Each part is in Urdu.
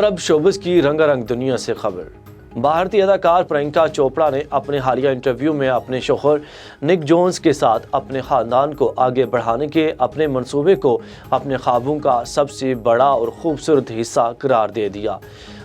اور اب شوبز کی رنگا رنگ دنیا سے خبر۔ بھارتی اداکار پرینکا چوپڑا نے اپنے حالیہ انٹرویو میں اپنے شوہر نک جونز کے ساتھ اپنے خاندان کو آگے بڑھانے کے اپنے منصوبے کو اپنے خوابوں کا سب سے بڑا اور خوبصورت حصہ قرار دے دیا۔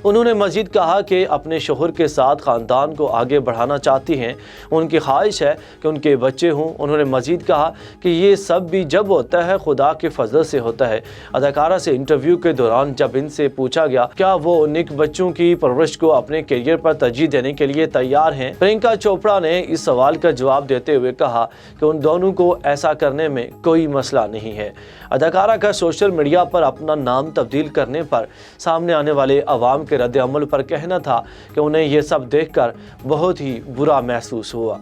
انہوں نے مزید کہا کہ اپنے شوہر کے ساتھ خاندان کو آگے بڑھانا چاہتی ہیں، ان کی خواہش ہے کہ ان کے بچے ہوں۔ انہوں نے مزید کہا کہ یہ سب بھی جب ہوتا ہے خدا کے فضل سے ہوتا ہے۔ اداکارہ سے انٹرویو کے دوران جب ان سے پوچھا گیا کیا وہ نک بچوں کی پرورش کو اپنے کیریئر پر ترجیح دینے کے لیے تیار ہیں، پرینکا چوپڑا نے اس سوال کا جواب دیتے ہوئے کہا کہ ان دونوں کو ایسا کرنے میں کوئی مسئلہ نہیں ہے۔ اداکارہ کا سوشل میڈیا پر اپنا نام تبدیل کرنے پر سامنے آنے والے عوام کے رد عمل پر کہنا تھا کہ انہیں یہ سب دیکھ کر بہت ہی برا محسوس ہوا۔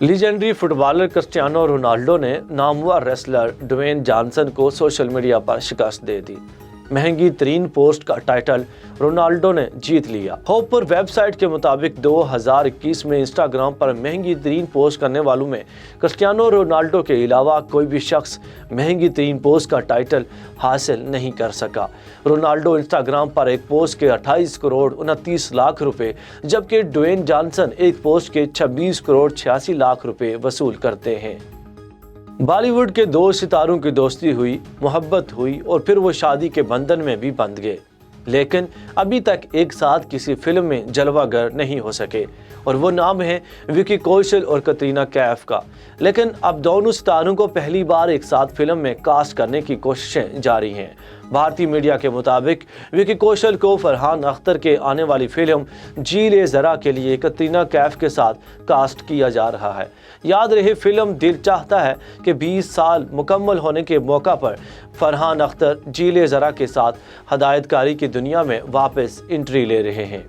Legendary footballer Cristiano Ronaldo نے نامور ریسلر ڈوین جانسن کو سوشل میڈیا پر شکست دے دی۔ مہنگی ترین پوسٹ کا ٹائٹل رونالڈو نے جیت لیا۔ ہوپر ویب سائٹ کے مطابق 2021 میں انسٹاگرام پر مہنگی ترین پوسٹ کرنے والوں میں کرسٹیانو رونالڈو کے علاوہ کوئی بھی شخص مہنگی ترین پوسٹ کا ٹائٹل حاصل نہیں کر سکا۔ رونالڈو انسٹاگرام پر ایک پوسٹ کے 28 کروڑ 29 لاکھ روپے جبکہ ڈوین جانسن ایک پوسٹ کے 26 کروڑ 86 لاکھ روپے وصول کرتے ہیں۔ بالی ووڈ کے دو ستاروں کی دوستی ہوئی، محبت ہوئی اور پھر وہ شادی کے بندھن میں بھی بندھ گئے، لیکن ابھی تک ایک ساتھ کسی فلم میں جلوہ گر نہیں ہو سکے، اور وہ نام ہے وکی کوشل اور کترینہ کیف کا۔ لیکن اب دونوں ستاروں کو پہلی بار ایک ساتھ فلم میں کاسٹ کرنے کی کوششیں جاری ہیں۔ بھارتی میڈیا کے مطابق وکی کوشل کو فرحان اختر کے آنے والی فلم جیل ذرا کے لیے کترینہ کیف کے ساتھ کاسٹ کیا جا رہا ہے۔ یاد رہے فلم دل چاہتا ہے کہ 20 سال مکمل ہونے کے موقع پر فرحان اختر جیل ذرا کے ساتھ ہدایت کاری کی دنیا میں واپس انٹری لے رہے ہیں۔